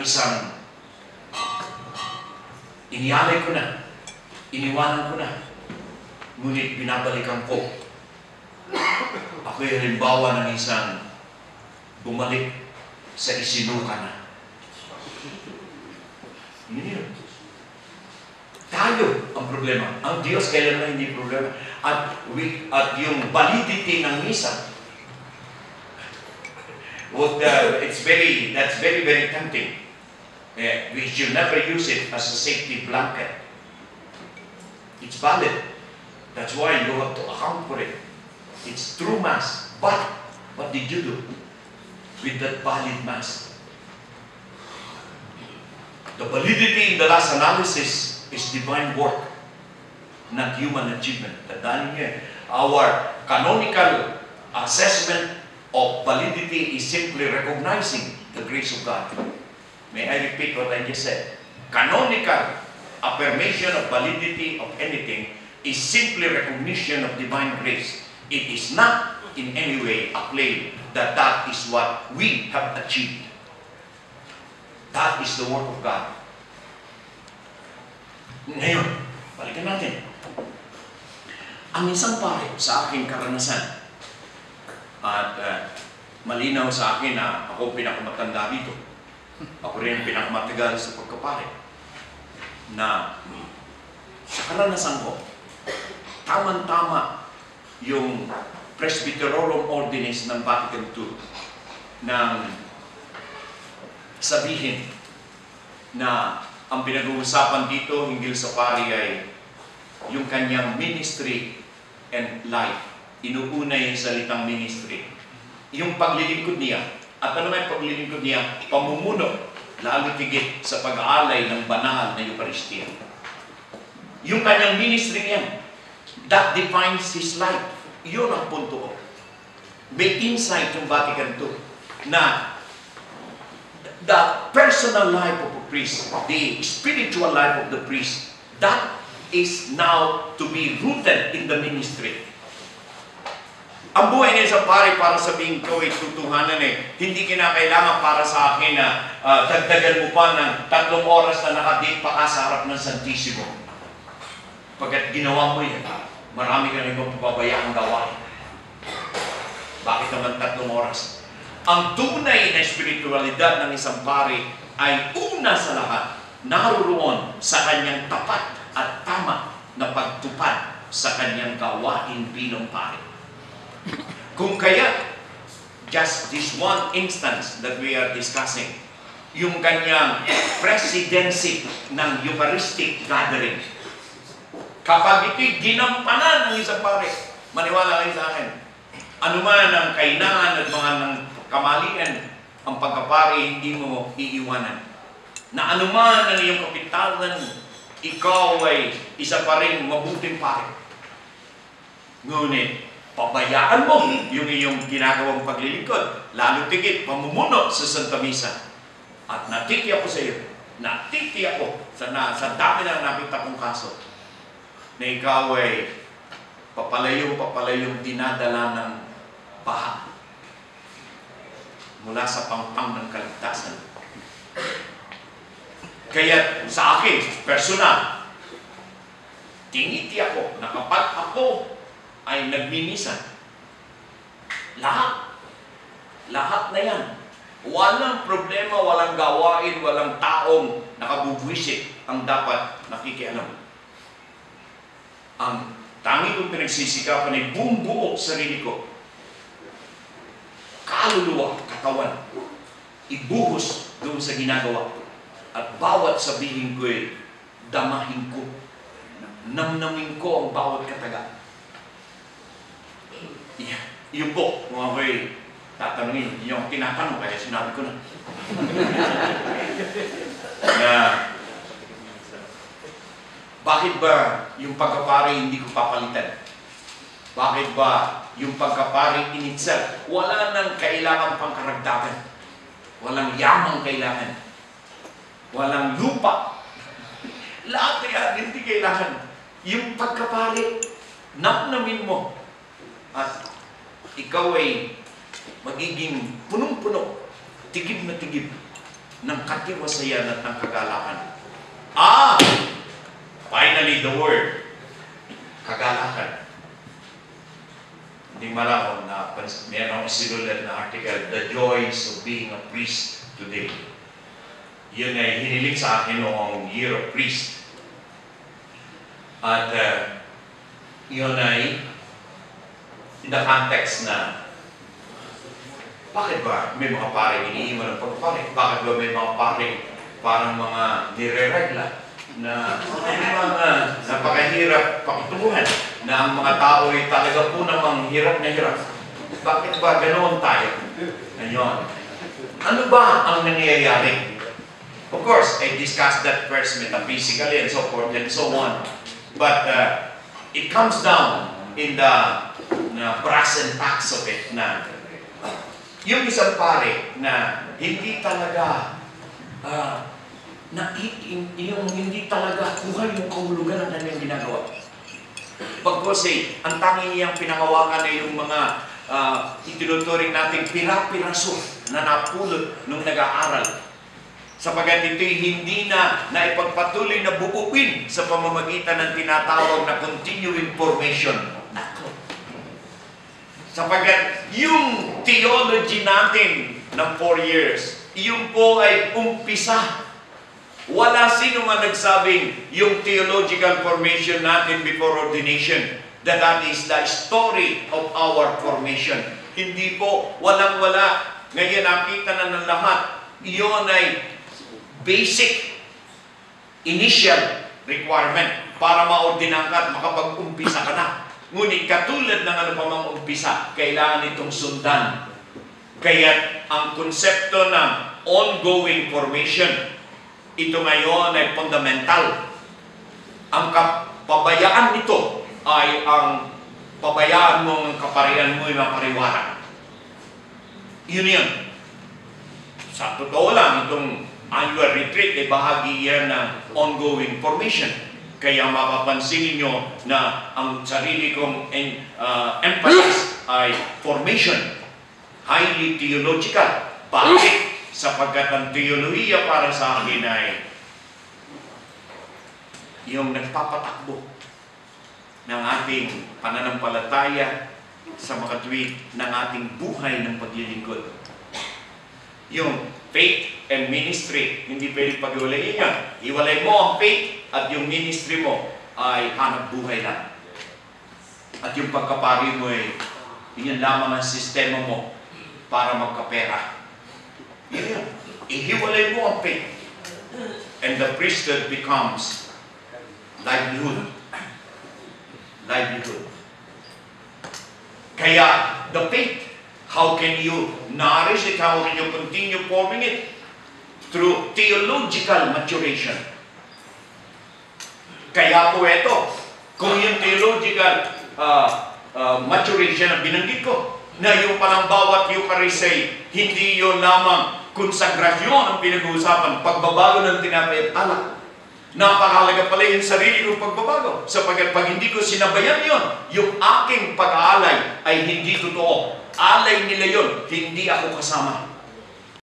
isang inialay ko na, iniwanan ko na, ngunit binabalikan ko. Ako'y halimbawa ng isang bumalik sa isinuka na. Yun. Tayo ang problema. Ang Diyos kailanman hindi problema. At yung validity ng misa, that's very, very tempting. We should never use it as a safety blanket. It's valid. That's why you have to account for it. It's true Mass. But, what did you do with that valid Mass? The validity in the last analysis is divine work, not human achievement. Tandaan niyo, our canonical assessment of validity is simply recognizing the grace of God. May I repeat what I just said? Canonical affirmation of validity of anything is simply recognition of divine grace. It is not in any way a claim that that is what we have achieved. That is the work of God. Ngayon, balikan natin. Ang isang pare sa aking karanasan, at malinaw sa akin na ako pinakamatanda dito. Ako rin pinakamatagal sa pagkapare. Na sa karanasan ko, tamang-tama yung Presbyterorum Ordinis ng Vatican II nang sabihin na ang pinag-uusapan dito hinggil sa pari ay yung kanyang ministry and life. Inuuna yung salitang ministry. Yung paglilingkod niya. At ano may paglilingkod niya? Pamumuno. Lalo tigit sa pag-aalay ng banal na Eucharistia. Yung kanyang ministry niya, that defines his life. Yun ang punto ko. May insight yung Vatican II na the personal life of a priest, the spiritual life of the priest, that is now to be rooted in the ministry. Ang buhay ng isang pare para sabihin ko ay tutuhanan hindi kinakailangan para sa akin na dagdagan mo pa ng 3 oras na nakadate pa ka sa harap ng Santissimo. Pagkat ginawa mo yan, marami ka na ibang pababayaan gawain. Bakit naman 3 oras? Ang tunay na espiritualidad ng isang pare ay una sa lahat naroon sa kanyang tapat at tama na pagtupad sa kanyang gawain bilang pare. Kung kaya, just this one instance that we are discussing, yung kanyang presidency ng Eucharistic gathering, kapag ito'y ginampanan ng isang pare, maniwala kayo sa akin, anuman ang kainangan at mga ng kamalian, ang pagkapare hindi mo iiwanan. Na anuman ang iyong kapitalan, ikaw ay isa pa rin mabuting pare. Ngunit, pabayaan mo yung iyong ginagawang paglilingkod, lalo tigit pamumuno sa Santa Misa. At natitiyak ko sa iyo, natitiyak ko sa dami na nakita kong kaso, na ikaw ay papalayong dinadala ng baha mula sa pangpang ng kaligtasan. Kaya sa akin, personal, tinitiyak ko na kapag ako ay nagmimisa, lahat na yan. Walang problema, walang gawain, walang taong nakabubwisit ang dapat nakikialam. Ang tangi kong pinagsisikapan ay bumuo sarili ko. Kaluluwa, katawan, ibuhos doon sa ginagawa. At bawat sabihin ko ay damahin ko. Namnamin ko ang bawat kataga. Yun po, kung ako'y tatanungin, yung tinatanong, kaya sinabi ko na. Bakit ba yung pagkapare hindi ko papalitan? Bakit ba yung pagkapare in itself, wala nang kailangan pang karagdagan? Walang yamang kailangan. Walang lupa. Lahat yan, hindi kailangan. Yung pagkapare, namnamin mo. At ikaw ay magiging punong-puno, tigib na tigib ng katiwasayan at ng kagalakan. Finally, the word, kagalakan. Hindi malako na meron akong sinulat na article, The Joys of Being a Priest Today. Yun ay hiniling sa akin noong Year of Priest. At yun ay in the context na bakit ba may mga paring iniiwan ng pagpapare? Bakit ba may mga paring parang mga nire-regla na mga napakahirap pakitunguhan na ang mga tao ay talaga po namang hirap na hirap? Bakit ba ganoon tayo? Ngayon, ano ba ang nangyayari? Of course, I discussed that first metaphysically and so forth and so on. But it comes down in the brass and tacks of it na yung isang pare na hindi talaga yung hindi talaga kuha yung kahulugan ng kanyang ginagawa. Pagkose, ang tanging niyang pinangawakan ay yung mga itinuturing nating pira-piraso na napulot nung nag-aaral. Sapagat ito'y hindi na ipagpatuloy na buuin sa pamamagitan ng tinatawag na continuing formation. Sapagat yung theology natin ng 4 years, yung po ay umpisa. Wala sino man nagsabing yung theological formation natin before ordination, that is the story of our formation. Hindi po, walang-wala. Ngayon nakita na ng lahat, iyon ay basic, initial requirement para maordinan ka at makapag-umpisa ka na. Ngunit katulad ng ano pa mang umpisa, kailangan itong sundan. Kaya ang konsepto ng ongoing formation, ito ngayon ay fundamental. Ang pabayaan nito ay ang pabayaan mo ng kaparian mo ay mapariwara. Yun. Sa totoo lang, itong annual retreat ay bahagi yan ng ongoing formation. Kaya mapapansin niyo na ang sarili kong emphasis ay formation. Highly theological. Bakit? Sapagkat ang teolohiya para sa akin ay yung nagpapatakbo ng ating pananampalataya sa makatuwid ng ating buhay ng paglilingkod. Yung faith and ministry, hindi pwedeng pag-iwalayin yan. Iwalay mo ang faith at yung ministry mo ay hanap buhay lang. At yung pagkapari mo ay yun lamang ang sistema mo para magkapera. Yan. Ihiwalay mo ang faith. And the priesthood becomes livelihood. Livelihood. Kaya, the faith, how can you nourish it? How can you continue forming it? Through theological maturation. Kaya po ito, kung yung theological maturation ang binanggit ko, na yung palang bawat Eucharist ay hindi yun lamang konsagrasyon ang pinag-uusapan, pagbabago ng tinapay at alak. Napakahalaga pala yung sarili kong pagbabago. Sapagkat pag hindi ko sinabayan yon, yung aking pag-aalay ay hindi totoo. Alay nila yon, hindi ako kasama.